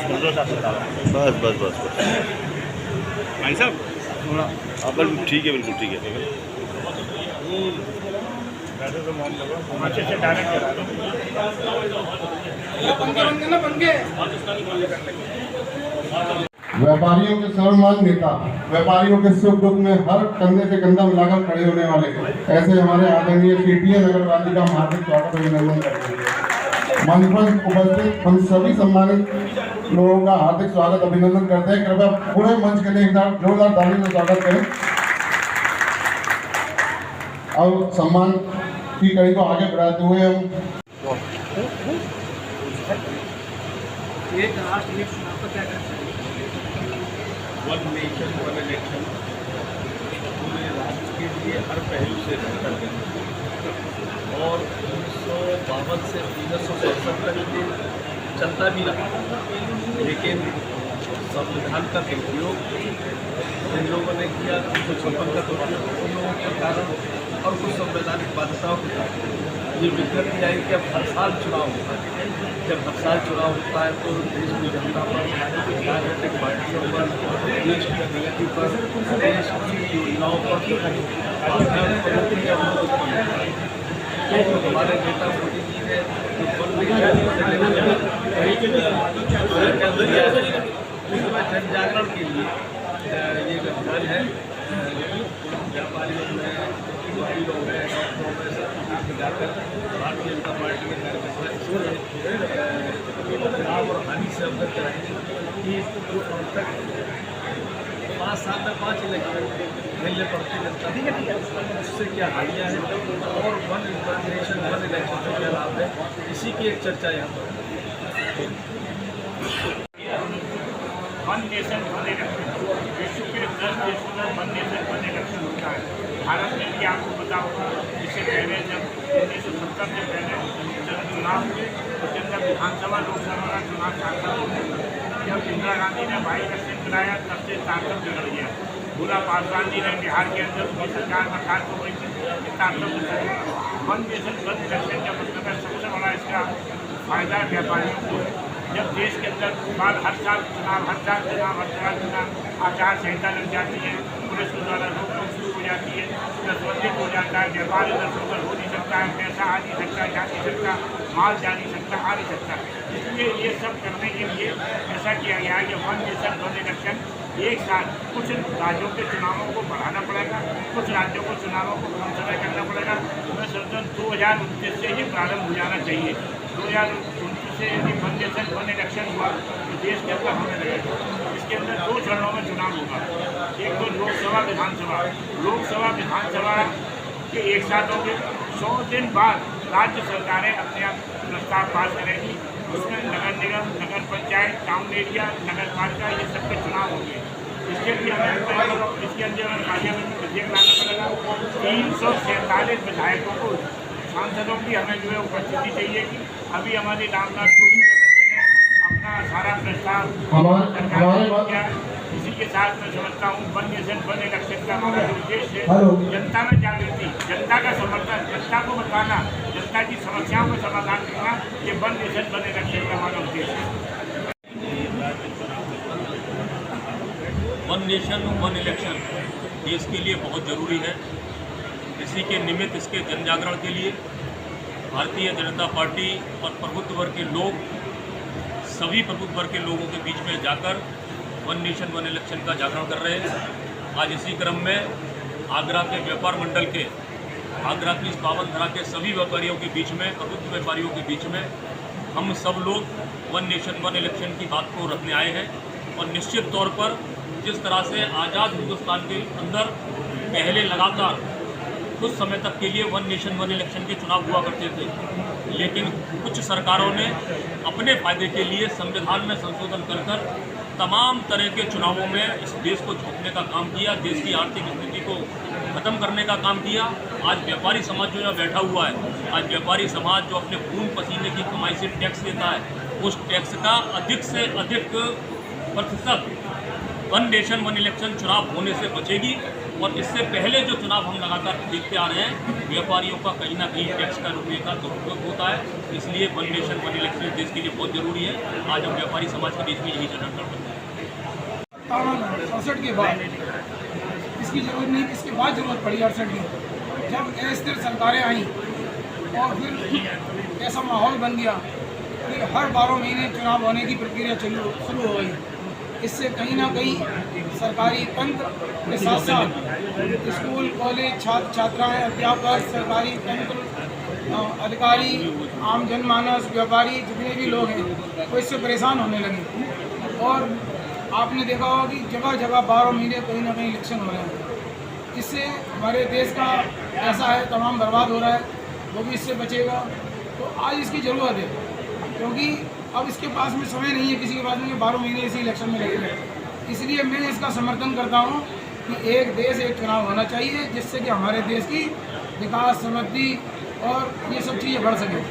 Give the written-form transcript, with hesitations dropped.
बस बस बस बस भाई साहब थोड़ा बिल्कुल ठीक है, बिल्कुल ठीक है। अच्छे से डायरेक्ट करा दो। व्यापारियों के सर्वमान्य नेता, व्यापारियों के सुख दुख में हर कंधे से कंधा मिलाकर खड़े होने वाले ऐसे हमारे आदरणीय सीटीए नगर वाली का हार्दिक स्वागत अभिनंदन करते हैं। मंच पर उपस्थित हम सभी सम्मानित लोगों का हार्दिक स्वागत अभिनंदन करते हैं। कृपया पूरे मंच के लिए एक बार जोरदार ताली से स्वागत करें और सम्मान की कड़ी को आगे बढ़ाते हुए हम एक राष्ट्र एक चुनाव को क्या करना चाहिए? वन नेशन वन इलेक्शन पूरे राष्ट्र के लिए हर पहलू से बेहतर है और 1952 से 1967 तक ये चलता भी रहा, लेकिन संविधान का दुरुपयोग जिन लोगों ने किया, 1956 का दुरुपयोग उन लोगों के कारण और कुछ संवैधानिक बाध्यताओं के कारण ये विज्ञप्ति आई कि अब हर साल चुनाव होता है। जब हर साल चुनाव होता है तो देश की जनता पर, राजनीतिक पार्टियों पर, देश की प्रगति पर, देश की योजनाओं पर तो हमारे नेता मोदी जी ने जन जागरण के लिए ये अभियान है। व्यापारियों में लोग हैं, जाकर भारतीय जनता पार्टी के कार्यकर्ता लाभ और हानि से अवगत कराएंगे कि अब तक 5 साल में 5 इलेक्शन खेलने पड़ते जनता, उससे क्या हानियाँ हैं और वन नेशन वन इलेक्शन से क्या लाभ है, इसी की एक चर्चा यहाँ पर। वन नेशन वन इलेक्शन विश्व के 10 देशों में वन नेशन वन इलेक्शन होता है। भारत में भी आपको पता होगा, इससे पहले जब 1970 से पहले जब चुनाव हुए तो जब विधानसभा लोकसभा का चुनाव सांसद हो गया, जब इंदिरा गांधी ने 22 इलेक्शन कराया तब से ताकत बिगड़ गया। भूला पासवान जी ने बिहार के अंदर उनकी सरकार में खास हो गई थी, ताकत वन नेशन वन इलेक्शन का मतलब है सबसे बड़ा इसका फायदा व्यापारियों को है। जब देश के अंदर बाद हर साल चुनाव आचार संहिता लग जाती है, पुलिस के द्वारा रोक टोक शुरू हो जाती है, प्रतिबंधित हो जाता है, व्यापार इधर से उधर हो नहीं सकता है, पैसा आ नहीं सकता, जा नहीं सकता, माल जा नहीं सकता, आ नहीं सकता। इसलिए ये सब करने के लिए ऐसा किया गया है कि वन नेशन वन इलेक्शन एक साथ कुछ राज्यों के चुनावों को बढ़ाना पड़ेगा, कुछ राज्यों को चुनावों को कम समय करना पड़ेगा। मैं समझता हूँ 2029 से ये प्रारंभ हो जाना चाहिए। 2029 से यदि वन नेशन वन इलेक्शन हुआ तो देश के अंदर होने लगेगा। इसके अंदर 2 चरणों में चुनाव होगा, एक तो लोकसभा विधानसभा। लोकसभा विधानसभा के एक साथ होंगे। 100 दिन बाद राज्य सरकारें अपने आप प्रस्ताव पास करेंगी, उसमें नगर निगम, नगर पंचायत, टाउन एरिया, नगर पालिका ये सब के चुनाव होंगे। इसके लिए हमें इसके अंदर पार्लियामेंट में विधेयक लाना पड़ेगा। 347 विधायकों को, सांसदों की हमें जो है उपस्थिति चाहिए कि अभी हमारी रामनाथ कोविंद ने अपना सारा प्रस्ताव किया। इसी के साथ मैं समझता हूँ वन नेशन वन इलेक्शन का हमारा जो उद्देश्य है जनता में जागृति, जनता का समर्थन, जनता को बताना, जनता की समस्याओं का समाधान करना, ये वन नेशन वन इलेक्शन का हमारा उद्देश्य है। वन नेशन वन इलेक्शन देश के लिए बहुत ज़रूरी है। इसी के निमित्त, इसके जन जागरण के लिए भारतीय जनता पार्टी और प्रभुत्व वर्ग के लोग, सभी प्रभुत्व वर्ग के लोगों के बीच में जाकर वन नेशन वन इलेक्शन का जागरण कर रहे हैं। आज इसी क्रम में आगरा के व्यापार मंडल के, आगरा की इस पावन धरा के सभी व्यापारियों के बीच में, प्रभुत्व व्यापारियों के बीच में हम सब लोग वन नेशन वन इलेक्शन की बात को रखने आए हैं। और निश्चित तौर पर जिस तरह से आज़ाद हिंदुस्तान के अंदर पहले लगातार कुछ समय तक के लिए वन नेशन वन इलेक्शन के चुनाव हुआ करते थे, लेकिन कुछ सरकारों ने अपने फायदे के लिए संविधान में संशोधन कर तमाम तरह के चुनावों में इस देश को झोंकने का काम किया, देश की आर्थिक स्थिति को ख़त्म करने का काम किया। आज व्यापारी समाज जो यहाँ बैठा हुआ है, आज व्यापारी समाज जो अपने खून पसीने की कमाई से टैक्स देता है, उस टैक्स का अधिक से अधिक प्रतिशत वन नेशन वन इलेक्शन चुनाव होने से बचेगी। और इससे पहले जो चुनाव हम लगातार देखते आ रहे हैं, व्यापारियों का कहीं ना कहीं टैक्स का रुपये का दुरुपयोग होता है। इसलिए वन नेशन वन इलेक्शन देश के लिए बहुत जरूरी है। आज हम व्यापारी समाज के बीच में यही चर्चा कर रहे हैं। 68 के बाद इसकी जरूरत नहीं, इसके बाद जरूरत पड़ी 68 की, जब अस्थिर सरकारें आई और फिर ऐसा माहौल बन गया कि हर 12 महीने चुनाव होने की प्रक्रिया शुरू हो गई। इससे कहीं ना कहीं सरकारी तंत्र के साथ साथ स्कूल, कॉलेज, छात्र छात्राएँ, अध्यापक, सरकारी तंत्र, अधिकारी, आम जनमानस, व्यापारी, जितने भी लोग हैं वो इससे परेशान होने लगे। और आपने देखा होगा कि जगह जगह 12 महीने कहीं ना कहीं इलेक्शन हो रहे हैं। इससे हमारे देश का पैसा है तमाम बर्बाद हो रहा है, वो भी इससे बचेगा। तो आज इसकी ज़रूरत है, क्योंकि अब इसके पास में समय नहीं है, किसी के पास में 12 महीने इसी इलेक्शन में लगेगा। इसलिए मैं इसका समर्थन करता हूँ कि एक देश एक चुनाव होना चाहिए, जिससे कि हमारे देश की विकास, समृद्धि और ये सब चीज़ें बढ़ सकें।